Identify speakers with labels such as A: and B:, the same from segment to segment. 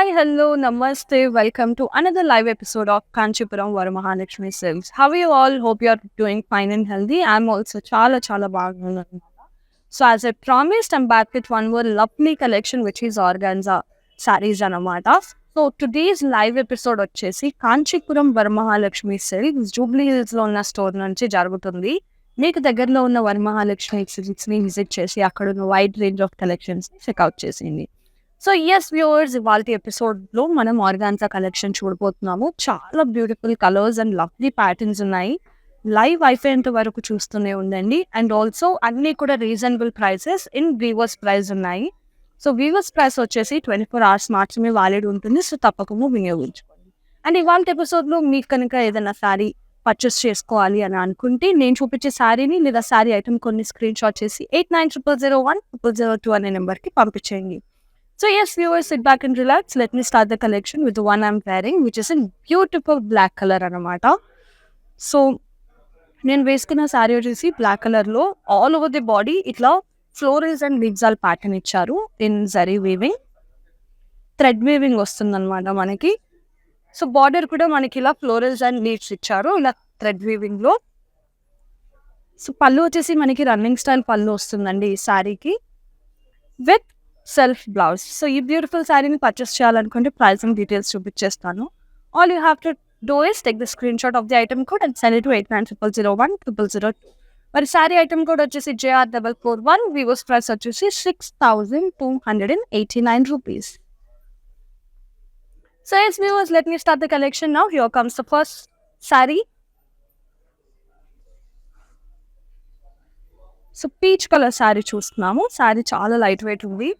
A: Hi, hello, namaste. Welcome to another live episode of Kanchipuram Varamahalakshmi Silks. How are you all? Hope you are doing fine and healthy. I'm also chala bagunnanu. So as I promised, I'm back with one more lovely collection which is organza sarees anamata. So today's live episode వచ్చేసి Kanchipuram Varamahalakshmi silks Jubilee hills లో ఉన్న store నుంచి జరుగుతుంది. మీకు దగ్గరలో ఉన్న Varamahalakshmi silks ని visit చేసి అక్కడ ఉన్న wide range of collections check out చేసింది. సో ఎస్ వ్యూవర్స్, ఇవాళ ఎపిసోడ్లో మనం ఆర్గాన్జా కలెక్షన్ చూడబోతున్నాము. చాలా beautiful colours and lovely patterns ఉన్నాయి. లైవ్ అయిపోయేంత వరకు చూస్తూనే ఉండండి. అండ్ ఆల్సో అన్నీ కూడా reasonable prices in weavers price ఉన్నాయి. సో వీవర్స్ ప్రైస్ వచ్చేసి 24 hours మాత్రమే వ్యాలిడ్ ఉంటుంది. సో తప్పకుండా వినియోగించుకోండి. అండ్ ఇవాళ ఎపిసోడ్లో మీకు కనుక ఏదైనా శారీ పర్చేస్ చేసుకోవాలి అని అనుకుంటే నేను చూపించే శారీని లేదా శారీ ఐటమ్ కొన్ని స్క్రీన్ షాట్ చేసి 8900010002 అనే నెంబర్కి పంపించేయండి. So yes, viewers, sit back and relax. Let me start the collection with the one I'm wearing, which is in beautiful black color anamata. So, నేను వేసుకున్న శారీ వచ్చేసి బ్లాక్ కలర్లో ఆల్ ఓవర్ ది బాడీ ఇట్లా florals and లిగ్జాల్ pattern ఇచ్చారు. In zari weaving, thread weaving వస్తుందన్నమాట మనకి. So border కూడా మనకి ఇలా ఫ్లోరల్స్ అండ్ లీవ్స్ ఇచ్చారు ఇలా థ్రెడ్ వీవింగ్లో. సో పళ్ళు వచ్చేసి మనకి రన్నింగ్ స్టైల్ పళ్ళు వస్తుందండి ఈ శారీకి విత్ సెల్ఫ్ బ్లౌజ్. సో ఈ బ్యూటిఫుల్ శారీని పర్చేస్ చేయాలనుకుంటే ప్రైసింగ్ డీటెయిల్స్ చూపించేస్తాను. All you have to do is take the screen shot of the item code and send it to 8900010002. మరి శారీ ఐటమ్ కోడ్ వచ్చేసి JR441. వివోస్ ప్రైస్ వచ్చేసి 6289 rupees. So yes viewers, let me start the collection now. Here comes the first saree. So peach colour saree చూస్తున్నాము. శారీ చాలా light weight ఉంది.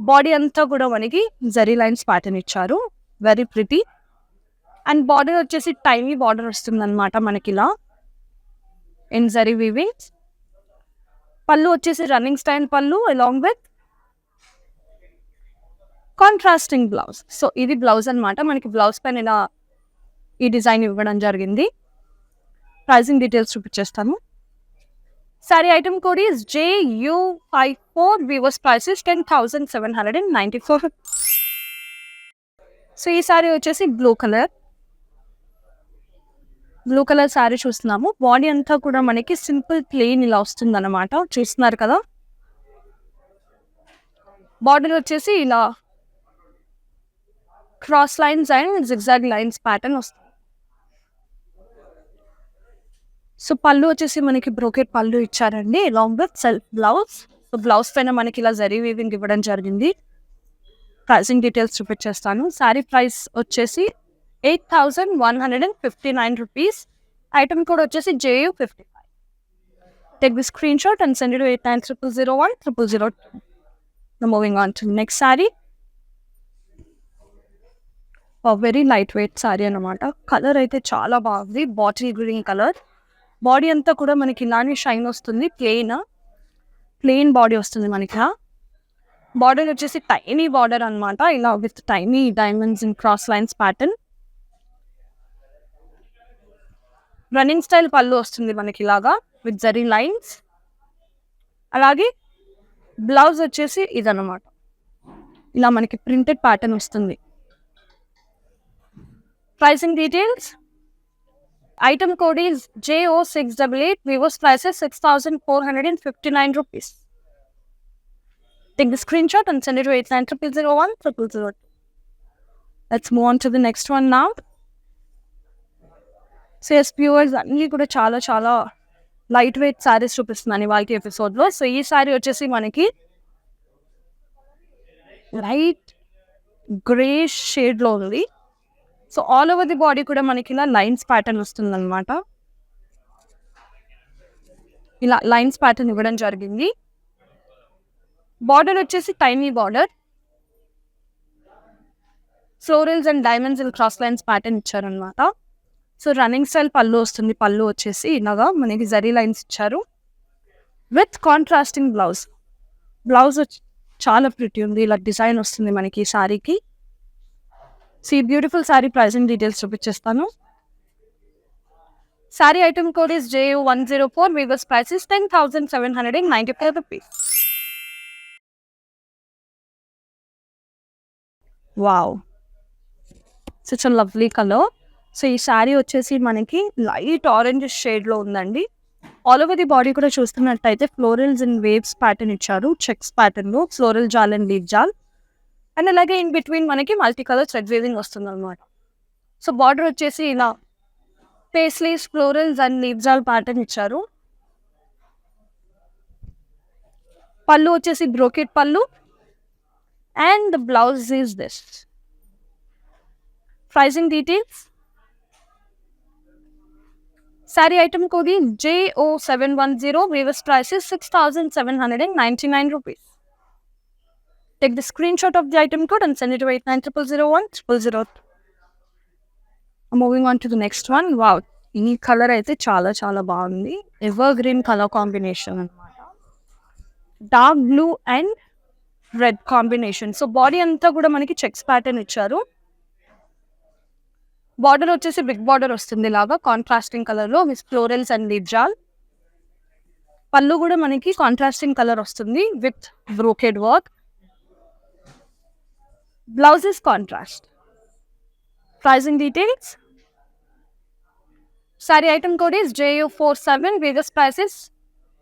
A: Body అంతా కూడా మనకి zari lines pattern ఇచ్చారు, వెరీ ప్రిటీ. అండ్ బార్డర్ వచ్చేసి టైనీ బార్డర్ వస్తుంది అనమాట మనకి ఇలా ఇన్ జరీ వీవింగ్. పళ్ళు వచ్చేసి రన్నింగ్ స్టైల్ పళ్ళు along with contrasting blouse. So ఇది బ్లౌజ్ అనమాట. మనకి బ్లౌజ్ పైన ఇలా ఈ డిజైన్ ఇవ్వడం జరిగింది. ప్రైసింగ్ డీటెయిల్స్ చూపించేస్తాను. Saree item code is JU54. Viewers price is 10,794. So ఈ సారీ వచ్చేసి బ్లూ కలర్ సారీ చూస్తున్నాము. బాడీ అంతా కూడా మనకి సింపుల్ ప్లెయిన్ ఇలా వస్తుంది అనమాట. చూస్తున్నారు కదా, బార్డర్ వచ్చేసి ఇలా cross lines and zigzag lines pattern వస్తుంది. సో పళ్ళు వచ్చేసి మనకి బ్రోకెట్ పళ్ళు ఇచ్చారండి along with self blouse. So blouse పైన మనకి ఇలా జరీ వీవింగ్ ఇవ్వడం జరిగింది. ప్రైసింగ్ డీటెయిల్స్ చూపించేస్తాను. శారీ ప్రైస్ వచ్చేసి 8159 రూపీస్. ఐటమ్ కోడ్ వచ్చేసి JU55. Take the screen shot and send it to 8900010002. Moving on to next sari. Very light weight sari అనమాట. కలర్ అయితే చాలా బాగుంది, బాటిల్ గ్రీన్ కలర్. బాడీ అంతా కూడా మనకి ఇలానే షైన్ వస్తుంది. ప్లెయిన్ బాడీ వస్తుంది మనకి. బార్డర్ వచ్చేసి టైనీ బార్డర్ అనమాట, ఇలా with tiny diamonds in cross lines pattern. Running style పళ్ళు వస్తుంది మనకి ఇలాగా విత్ జరీ లైన్స్. అలాగే బ్లౌజ్ వచ్చేసి ఇదన్నమాట, ఇలా మనకి ప్రింటెడ్ ప్యాటర్న్ వస్తుంది. Pricing details. Item code is JO688. Vivo's price is 6,459 rupees. Take the screenshot and send it to 8900010002. Let's move on to the next one now. So yes, viewers, అన్నీ కూడా చాలా light weight saris చూపిస్తున్నాను ఇవాళ ఎపిసోడ్లో. So ఈ శారీ వచ్చేసి మనకి light grey షేడ్లో ఉంది. So all over the body కూడా మనకి ఇలా లైన్స్ ప్యాటర్న్ వస్తుంది అనమాట. ఇలా లైన్స్ ప్యాటర్న్ ఇవ్వడం జరిగింది. బార్డర్ వచ్చేసి tiny border, florals and diamonds and cross lines pattern ఇచ్చారనమాట. సో రన్నింగ్ స్టైల్ పళ్ళు వస్తుంది. పళ్ళు వచ్చేసి ఇలాగా మనకి జరీ లైన్స్ ఇచ్చారు విత్ కాంట్రాస్టింగ్ బ్లౌజ్. బ్లౌజ్ చాలా ప్రిటీ ఉంది, ఇలా డిజైన్ వస్తుంది మనకి ఈ శారీకి. సో ఈ బ్యూటిఫుల్ శారీ ప్రైసింగ్ డీటెయిల్స్ చూపించేస్తాను. Sari item code is JU104. Viewers price is 10,795 rupees. Wow! Such a lovely colour. So, ఈ శారీ వచ్చేసి మనకి లైట్ ఆరెంజ్ షేడ్‌లో ఉందండి. ఆల్ ఓవర్ ది బాడీ కూడా చూస్తున్నట్టయితే ఫ్లోరల్స్ అండ్ వేవ్స్ ప్యాటర్న్ ఇచ్చారు. చెక్స్ ప్యాటర్న్‌లో ఫ్లోరల్ జాల్ అండ్ లీఫ్ జాల్. అండ్ అలాగే ఇన్ బిట్వీన్ మనకి మల్టీ కలర్ థ్రెడ్ వీవింగ్ వస్తుందన్నమాట. సో, బార్డర్ వచ్చేసి ఇలా పేస్లీస్, ఫ్లోరల్స్ అండ్ లీఫ్ జాల్ ప్యాటర్న్ ఇచ్చారు. పళ్ళు వచ్చేసి బ్రోకెట్ పళ్ళు. And the blouse is this. Pricing details. Saree item code is JO710. Weaver's price is 6,799 rupees. Take the screenshot of the item code and send it to 890001 Moving on to the next one. Wow, ఈ colour అయితే చాలా చాలా బాగుంది. Ever green colour combination అన్నమాట. Dark blue and red combination. So body అంతా కూడా మనకి checks pattern ఇచ్చారు. బార్డర్ వచ్చేసి బిగ్ బార్డర్ వస్తుంది ఇలాగా కాంట్రాస్టింగ్ కలర్ లో విత్ ఫ్లోరల్స్ అండ్ లీఫ్ జాల్. పళ్ళు కూడా మనకి కాంట్రాస్టింగ్ కలర్ వస్తుంది with brocade work. Blouse is contrast. Pricing details. Saree item code is JU47. Weaver's price is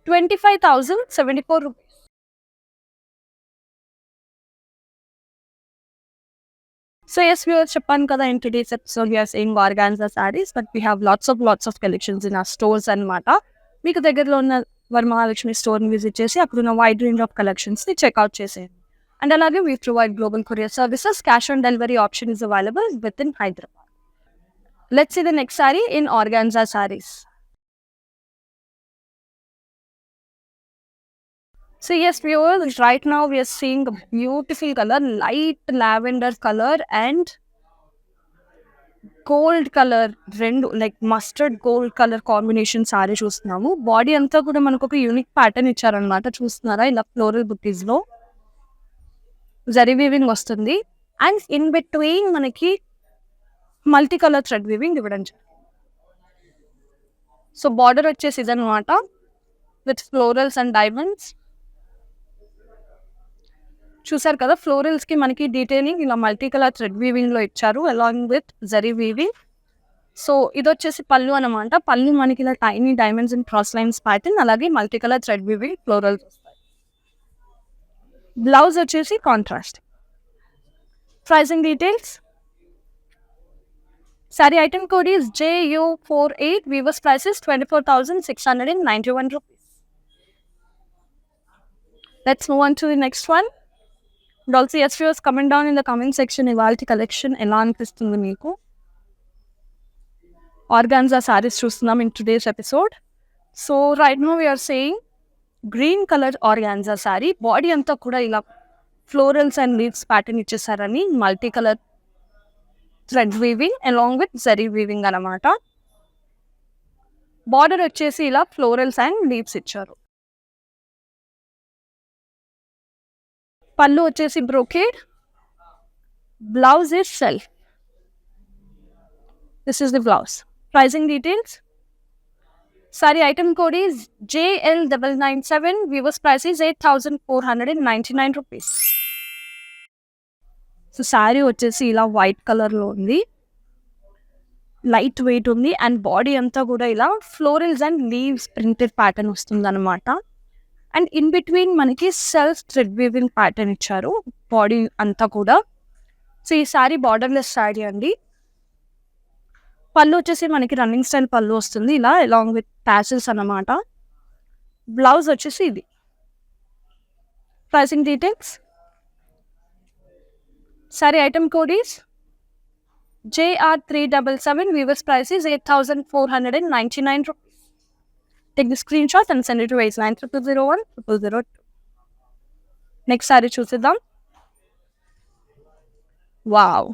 A: 25,074 rupees. So yes, viewers, చెప్పాను కదా, in today's episode we are seeing organza sarees, but we have lots of collections in our stores అన్నమాట. మీకు దగ్గరలో ఉన్న Varamahalakshmi స్టోర్ని visit చేసి అక్కడ ఉన్న wide range of కలెక్షన్స్ని checkout చేసేయండి. అండ్ అలాగే we provide global courier services. Cash on delivery option is available within Hyderabad. Let's see the next saree in organza sarees. So yes, viewers, right now we are seeing a beautiful color, light lavender color and gold color, రెండు like mustard gold colour combination sorry చూస్తున్నాము. Body అంతా కూడా మనకు ఒక unique pattern ఇచ్చారనమాట. చూస్తున్నారా, ఇలా floral బుటీస్ లో జరీ వీవింగ్ వస్తుంది. అండ్ ఇన్ బిట్వీన్ మనకి మల్టీ కలర్ థ్రెడ్ వీవింగ్ ఇవ్వడం. సో బార్డర్ వచ్చేసి ఇదనమాట విత్ ఫ్లోరల్స్ అండ్ డైమండ్స్. చూసారు కదా, ఫ్లోరల్స్ కి మనకి డీటెయిలింగ్ ఇలా మల్టీ కలర్ థ్రెడ్ వీవింగ్ లో ఇచ్చారు along with zari weaving. So ఇది వచ్చేసి పళ్ళు అనమాట. పళ్ళు మనకి ఇలా tiny diamonds and cross lines pattern, అలాగే multi colour thread weaving florals వస్తాయి. బ్లౌజ్ వచ్చేసి contrast. Pricing details. Saree item code is JU48. Weaver's price is 24,691 rupees. Let's move on to the next one. And also, yes, viewers, comment down in the comment section ఇవాల్టి collection ఎలా అనిపిస్తుంది మీకు. Organza saris చూస్తున్నాం in today's episode. So right now we are saying green colour organza sari. Body అంతా కూడా ఇలా florals and leaves pattern ఇచ్చేసారని multi colour thread weaving along with zari weaving అనమాట. బార్డర్ వచ్చేసి ఇలా ఫ్లోరల్స్ అండ్ లీవ్స్ ఇచ్చారు. పళ్ళు వచ్చేసి brocade. Blouse is self. This is the blouse. Pricing details. Saree item code is JL997. Weaver's price is 8,499 rupees. So sari వచ్చేసి ఇలా white కలర్లో ఉంది, లైట్ వెయిట్ ఉంది. అండ్ బాడీ అంతా కూడా ఇలా florals and leaves printed pattern వస్తుంది అనమాట. అండ్ ఇన్ బిట్వీన్ మనకి సెల్ఫ్ థ్రెడ్ వీవింగ్ ప్యాటర్న్ ఇచ్చారు బాడీ అంతా కూడా. సో ఈ శారీ బార్డర్లెస్ శారీ అండి. పళ్ళు వచ్చేసి మనకి రన్నింగ్ స్టైల్ పళ్ళు వస్తుంది ఇలా అలాంగ్ విత్ టాసిల్స్ అన్నమాట. బ్లౌజ్ వచ్చేసి ఇది. Pricing details. Saree item code is JR377. Weaver's price is 8,499 rupees. Take the screenshot and send it to 890001 Next saree చూసేద్దాం. వావ్,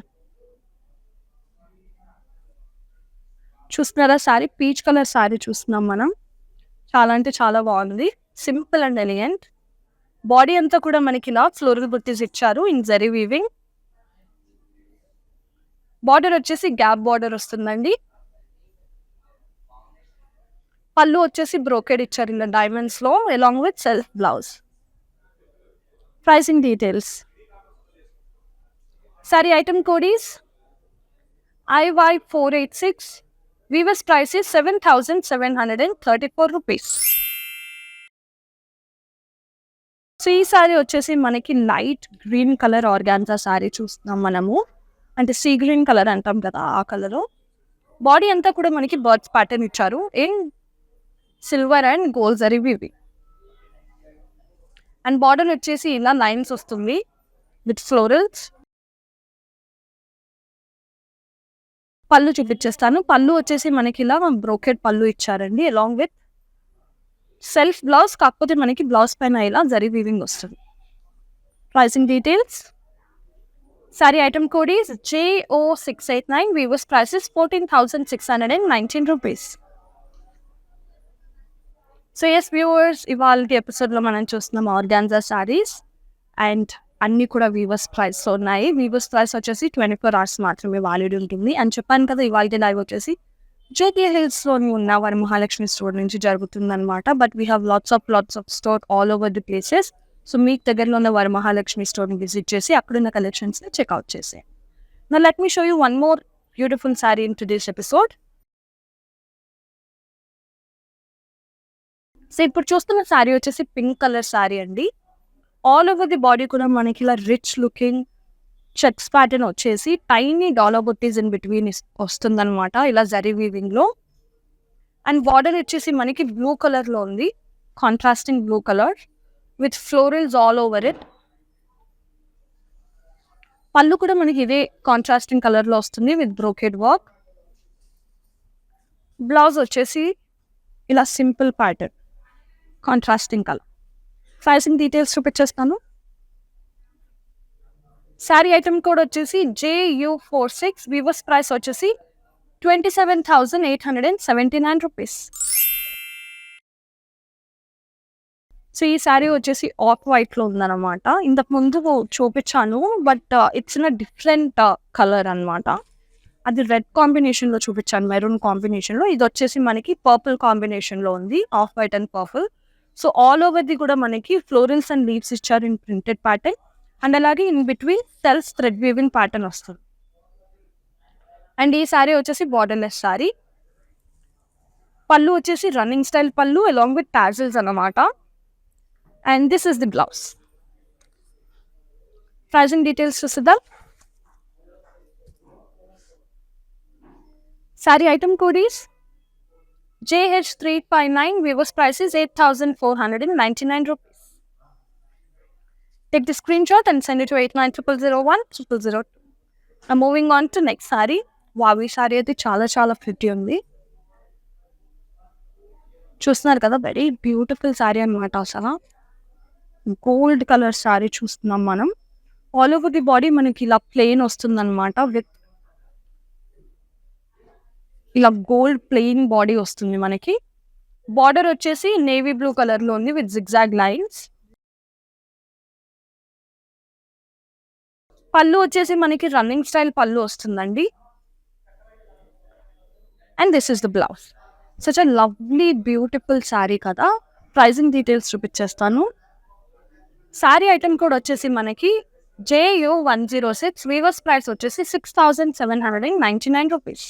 A: చూస్తున్నారా సారీ, పీచ్ కలర్ సారీ చూస్తున్నాం మనం. చాలా అంటే చాలా బాగుంది, సింపుల్ అండ్ ఎలిగెంట్. బాడీ అంతా కూడా మనకి ఇలా ఫ్లోరల్ బుట్టీస్ ఇచ్చారు ఇన్ జరీ వీవింగ్. బార్డర్ వచ్చేసి గ్యాప్ బార్డర్ వస్తుందండి. పళ్ళు వచ్చేసి బ్రోకెడ్ ఇచ్చారు ఇలా డైమండ్స్ లో along with self blouse. Pricing details. Saree item code is IY486. Weaver's price is 7,734 rupees. So ఈ సారీ వచ్చేసి మనకి light green colour organza sorry చూస్తున్నాం మనము. అంటే సీ గ్రీన్ కలర్ అంటాం కదా, ఆ కలరు. బాడీ అంతా కూడా మనకి బర్డ్స్ ప్యాటర్న్ ఇచ్చారు in silver and gold zari weaving. And border వచ్చేసి ఇలా లైన్స్ వస్తుంది విత్ ఫ్లోరల్స్. పళ్ళు చూపించేస్తాను. పళ్ళు వచ్చేసి మనకి ఇలా బ్రోకెడ్ పళ్ళు ఇచ్చారండి అలాంగ్ విత్ సెల్ఫ్ బ్లౌజ్. కాకపోతే మనకి బ్లౌజ్ పైన ఇలా జరీ వీవింగ్ వస్తుంది. Pricing details. Saree item code is JO689. Weavers price is 14,619 rupees. So yes viewers, ఇవాళ ఎపిసోడ్లో మనం చూస్తున్నాం ఆర్గాన్జా సారీస్ అండ్ అన్నీ కూడా వీవర్స్ ప్రైస్లో ఉన్నాయి. వీవర్స్ ప్రైస్ వచ్చేసి 24 hours మాత్రమే వాలిడ్ ఉంటుంది. అని చెప్పాను కదా, ఇవాళ లైవ్ వచ్చేసి జేకే హిల్స్లోని ఉన్న వరమహాలక్ష్మి స్టోర్ నుంచి జరుగుతుందన్నమాట. But we have lots of store all over the places. So మీకు దగ్గరలో ఉన్న వరమహాలక్ష్మి స్టోర్ని విజిట్ చేసి అక్కడున్న కలెక్షన్స్ని చెక్అవుట్ చేసే. నా let me show you one more beautiful sorry in today's episode. So ఇప్పుడు చూస్తున్న శారీ వచ్చేసి పింక్ కలర్ శారీ అండి. ఆల్ ఓవర్ ది బాడీ కూడా మనకి ఇలా రిచ్ లుకింగ్ చెక్స్ ప్యాటర్న్ వచ్చేసి tiny dollar buttis in between వస్తుందన్నమాట, ఇలా జరీ వీవింగ్లో. అండ్ బార్డర్ వచ్చేసి మనకి బ్లూ కలర్లో ఉంది, contrasting blue colour with florals all over it. పళ్ళు కూడా మనకి ఇదే కాంట్రాస్టింగ్ కలర్లో వస్తుంది విత్ బ్రోకెడ్ వర్క్. బ్లౌజ్ వచ్చేసి ఇలా simple pattern contrasting colour. Pricing details చూపించేస్తాను. శారీ ఐటమ్ కోడ్ వచ్చేసి JU46. వీవర్స్ ప్రైస్ వచ్చేసి 27,879 రూపీస్. సో ఈ శారీ వచ్చేసి ఆఫ్ వైట్లో ఉందన్నమాట. ఇంతకు ముందు చూపించాను but it's in different colour అనమాట. అది రెడ్ కాంబినేషన్లో చూపించాను, మెరూన్ కాంబినేషన్లో. ఇది వచ్చేసి మనకి పర్పుల్ కాంబినేషన్లో ఉంది, off white and purple. So all over the కూడా మనకి ఫ్లోరల్స్ అండ్ లీవ్స్ ఇచ్చారు ఇన్ ప్రింటెడ్ ప్యాటర్న్. అండ్ అలాగే in between self thread weaving pattern వస్తుంది. అండ్ ఈ శారీ వచ్చేసి బార్డర్లెస్ శారీ. పళ్ళు వచ్చేసి రన్నింగ్ స్టైల్ పళ్ళు అలాంగ్ విత్ టాజిల్స్ అన్నమాట. And this is the blouse. Pricing details చూసిద్దాం. Sari item code is JH359. Weaver's price is 8,499 rupees. Take the screenshot and send it to 8900010002. Now moving on to next saree. Wow, ఈ sorry అయితే చాలా చాలా pretty ఉంది. చూస్తున్నారు కదా, very beautiful sorry అనమాట. అసలు గోల్డ్ కలర్ సారీ చూస్తున్నాం మనం. ఆల్ ఓవర్ ది బాడీ మనకి ఇలా ప్లెయిన్ వస్తుందన్నమాట విత్ ఇలా గోల్డ్ ప్లెయిన్ బాడీ వస్తుంది మనకి. బార్డర్ వచ్చేసి నేవీ బ్లూ కలర్లో ఉంది విత్ జిగ్జాగ్ లైన్స్. పళ్ళు వచ్చేసి మనకి రన్నింగ్ స్టైల్ పళ్ళు వస్తుందండి. And this is the blouse. Such a lovely beautiful sari కదా. ప్రైజింగ్ డీటెయిల్స్ చూపించేస్తాను. శారీ ఐటమ్ కోడ్ వచ్చేసి మనకి JU106. వీవర్స్ ప్రైస్ వచ్చేసి 6,799 rupees.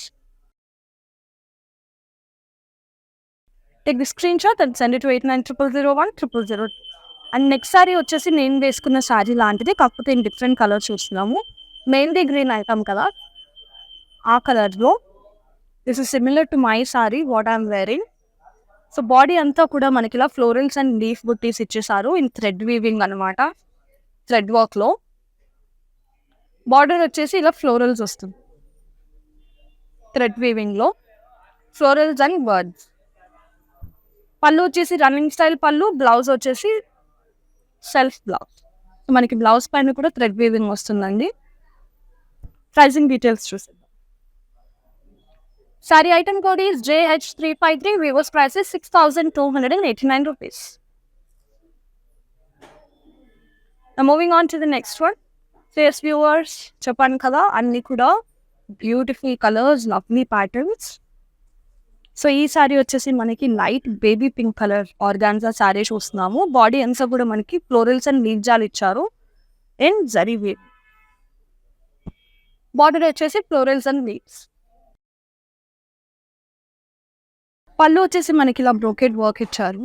A: Take the screenshot and send it to 8900010002. And next sari వచ్చేసి నేను వేసుకున్న శారీ లాంటిది, కాకపోతే ఇన్ డిఫరెంట్ కలర్ చూస్తున్నాము. మెహందీ గ్రీన్ ఐటమ్ కదా, ఆ కలర్లో. This is similar to my saree what I'm wearing. So body అంతా కూడా మనకి ఇలా ఫ్లోరల్స్ అండ్ లీఫ్ బుట్టీస్ ఇచ్చేసారు ఇన్ థ్రెడ్ వీవింగ్ అనమాట, థ్రెడ్ వర్క్లో. బార్డర్ వచ్చేసి ఇలా ఫ్లోరల్స్ వస్తుంది థ్రెడ్ వీవింగ్లో, ఫ్లోరల్స్ అండ్ బర్డ్స్. పళ్ళు వచ్చేసి రన్నింగ్ స్టైల్ పళ్ళు. బ్లౌజ్ వచ్చేసి సెల్ఫ్ బ్లౌజ్. మనకి బ్లౌజ్ పైన కూడా థ్రెడ్ వీవింగ్ వస్తుందండి. ప్రైజింగ్ డీటెయిల్స్ చూసేద్దాం. Saree item code is JH353. Weavers price is 6,289 rupees. Moving on to the next one. Face viewers, చెప్పాను కదా అన్నీ కూడా beautiful colours, lovely patterns. So ఈ శారీ వచ్చేసి మనకి light baby pink colour organza sari చూస్తున్నాము. బాడీ అంతా కూడా మనకి ఫ్లోరల్స్ అండ్ లీవ్ జాల్ ఇచ్చారు అండ్ జరీ వేవ్. బార్డర్ వచ్చేసి ఫ్లోరల్స్ అండ్ లీవ్స్. పళ్ళు వచ్చేసి మనకి ఇలా బ్రోకెడ్ వర్క్ ఇచ్చారు.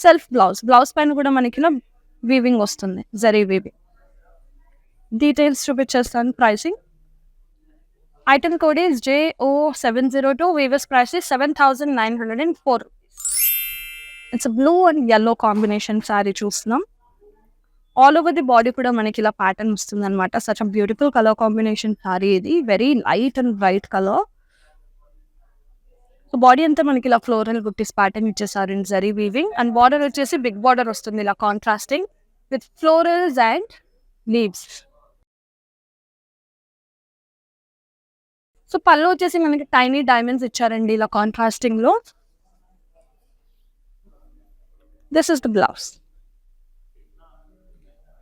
A: సెల్ఫ్ బ్లౌజ్ పైన కూడా మనకి ఇలా వీవింగ్ వస్తుంది, జరీ వీవింగ్. డీటెయిల్స్ చూపించేస్తాను. Pricing item code is JO702. Weaver's price is 7,904. It's blue and yellow combination sari చూస్తున్నాం. ఆల్ ఓవర్ ది బాడీ కూడా మనకి ఇలా ప్యాటర్న్ వస్తుంది అనమాట. Such a beautiful colour combination sari ఇది. Very light and bright colour. So body అంతా మనకి ఇలా ఫ్లోరల్ బుట్టీస్ ప్యాటర్న్ ఇచ్చేసారు in zari weaving. And border వచ్చేసి బిగ్ బార్డర్ వస్తుంది ఇలా contrasting with florals and leaves. So పళ్ళు వచ్చేసి మనకి టైనీ డైమండ్స్ ఇచ్చారండి ఇలా కాంట్రాస్టింగ్ లో. This is the blouse.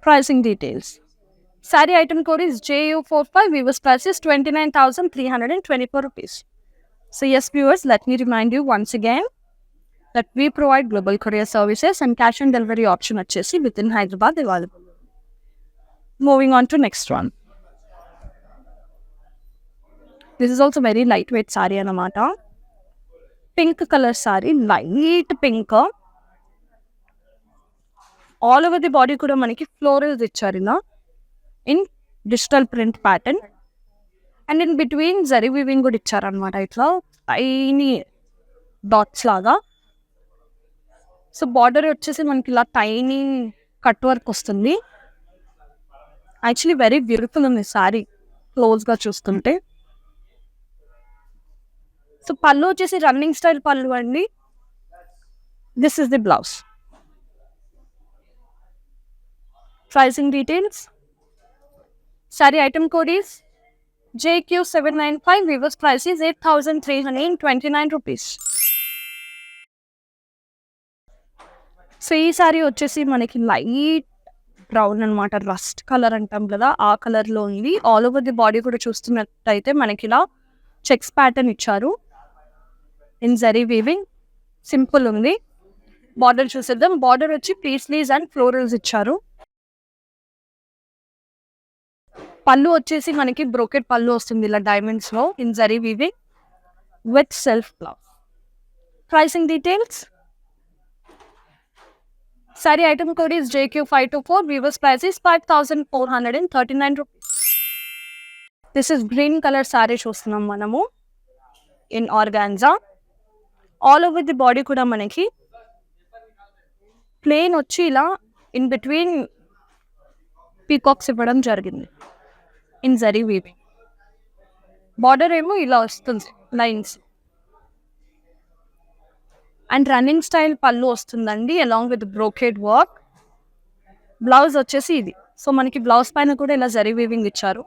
A: Pricing details. Sari item code is JU45. Viewers price is 29,324 rupees. So yes viewers, let me remind you once again that we provide global courier services and cash on delivery option వచ్చేసి within Hyderabad available. Moving on to next one. This is also very lightweight saree anamata. Pink color saree, light pink. All over the body kuda manaki florals icharu ila in digital print pattern. And in between zari weaving kuda icharu anamata itla tiny dots laga. So border వచ్చేసి మనకి ఇలా tiny cut work వస్తుంది. Actually very beautiful ఉంది saree close గా చూస్తుంటే. So పళ్ళు వచ్చేసి running style పళ్ళు అండి. This is the blouse. Pricing details. Saree item code is JQ795. Weavers price is 8,329 rupees. So ఈ సారీ వచ్చేసి మనకి లైట్ బ్రౌన్ అనమాట, రస్ట్ కలర్ అంటాం కదా ఆ కలర్లో ఉంది. ఆల్ ఓవర్ ది బాడీ కూడా చూస్తున్నట్టయితే మనకి ఇలా చెక్స్ ప్యాటర్న్ ఇచ్చారు ఇన్ జరీ వీవింగ్. సింపుల్ ఉంది. బార్డర్ చూసేద్దాం. బార్డర్ వచ్చి పీస్లీస్ అండ్ ఫ్లోరల్స్ ఇచ్చారు. పళ్ళు వచ్చేసి మనకి బ్రోకెట్ పళ్ళు వస్తుంది ఇలా డైమండ్స్ లో in zari weaving with self blouse. Pricing details. Saree item code is JQ524. Weavers price is 5,439 rupees. This is green colour saree చూస్తున్నాం మనము in organza. All over the body కూడా మనకి ప్లెయిన్ వచ్చి ఇలా ఇన్ బిట్వీన్ పీకాక్స్ ఇవ్వడం జరిగింది ఇన్ జరీ వీవింగ్. బార్డర్ ఏమో ఇలా వస్తుంది లైన్స్. అండ్ రన్నింగ్ స్టైల్ పళ్ళు వస్తుందండి along with brocade work. Blouse వచ్చేసి ఇది. సో మనకి బ్లౌజ్ పైన కూడా ఇలా జరీ వీవింగ్ ఇచ్చారు.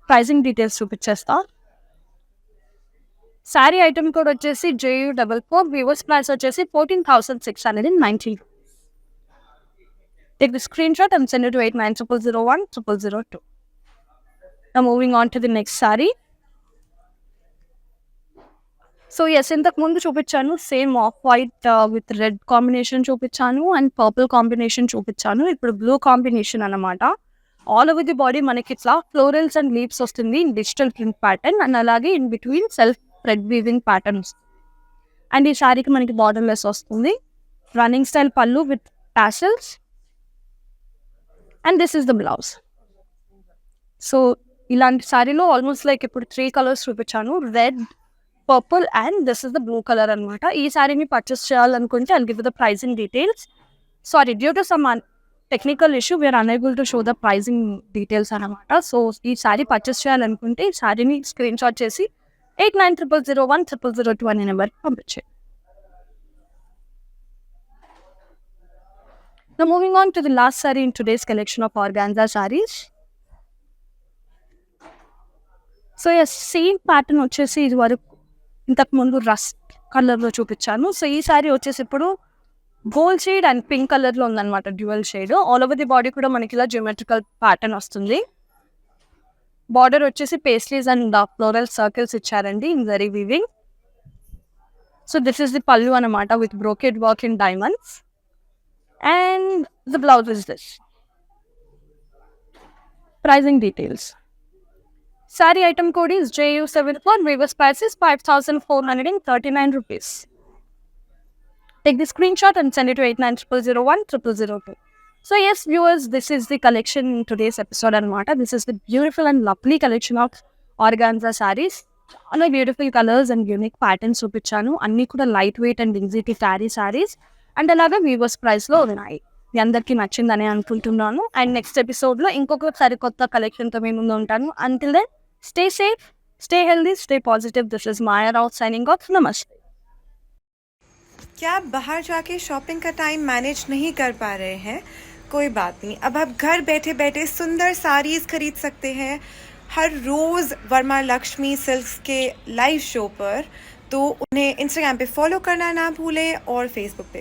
A: ప్రైసింగ్ డీటెయిల్స్ చూపించేస్తా. శారీ ఐటమ్ కోడ్ వచ్చేసి JU44. వీవర్స్ ప్రైస్ వచ్చేసి 14,690. Take the screenshot and send it to 8900010002. Now moving on to the next saree. So as ఇంతకు ముందు చూపించాను same off white with red combination చూపించాను అండ్ పర్పుల్ కాంబినేషన్ చూపించాను. ఇప్పుడు blue combination అనమాట. All over the body మనకి ఇట్లా florals and leaves వస్తుంది in digital print pattern and అలాగే in between self thread weaving pattern వస్తుంది. అండ్ ఈ శారీకి మనకి బార్డర్ లెస్ వస్తుంది. రన్నింగ్ స్టైల్ పళ్ళు with tassels and this is the blouse. So ఇలాంటి శారీలో ఆల్మోస్ట్ లైక్ ఇప్పుడు 3 కలర్స్ చూపించాను, red, purple and this is the blue colour అనమాట. ఈ శారీని పర్చేస్ చేయాలనుకుంటే I'll give you the pricing details. Sorry, due to some technical issue we are unable to show the pricing details అనమాట. So ఈ sari purchase చేయాలనుకుంటే ఈ శారీని screen shot చేసి 8900010002 అనే నెంబర్కి పంపించేయండి. Now moving on to the last saree in today's collection of organza sarees. So yes same pattern వచ్చేసి ఇది వరకు ఇంతకు ముందు రస్ట్ కలర్లో చూపించాను. సో ఈ శారీ వచ్చేసి ఇప్పుడు గోల్డ్ షేడ్ అండ్ పింక్ కలర్లో ఉందన్నమాట, dual shade. All over the body కూడా మనకి ఇలా జియోమెట్రికల్ ప్యాటర్న్ వస్తుంది. బార్డర్ వచ్చేసి పేస్లీస్ అండ్ ఫ్లోరల్ సర్కిల్స్ ఇచ్చారండి in zari weaving. So this is the పల్లు అనమాట with brocade work in diamonds and the blouse is this. pricing details. Saree item code is JU74, Weavers price is 5,439 rupees. Take the screenshot and send it to 8900010002. So yes, viewers, this is the collection in today's episode anamata. This is the beautiful and lovely collection of organza sarees. చాలా beautiful colours and unique patterns చూపించాను. అన్నీ కూడా light weight and easy to carry saris and అలాగే weavers ప్రైస్లో ఉన్నాయి. మీ అందరికీ నచ్చిందని అనుకుంటున్నాను. అండ్ నెక్స్ట్ ఎపిసోడ్లో ఇంకొక సరికొత్త కలెక్షన్తో మీ ముందు ఉంటాను. Until then stay safe, stay healthy, stay positive. This is Maya Rao signing off. నమస్తే.
B: क्या आप बाहर जाके शॉपिंग का टाइम मैनेज नहीं कर पा रहे हैं? कोई बात नहीं, अब आप घर बैठे बैठे सुंदर साड़ीज़ खरीद सकते हैं हर रोज़ वर्मा लक्ष्मी सिल्क्स के लाइव शो पर. तो उन्हें इंस्टाग्राम पे फॉलो करना ना भूलें और फेसबुक पे.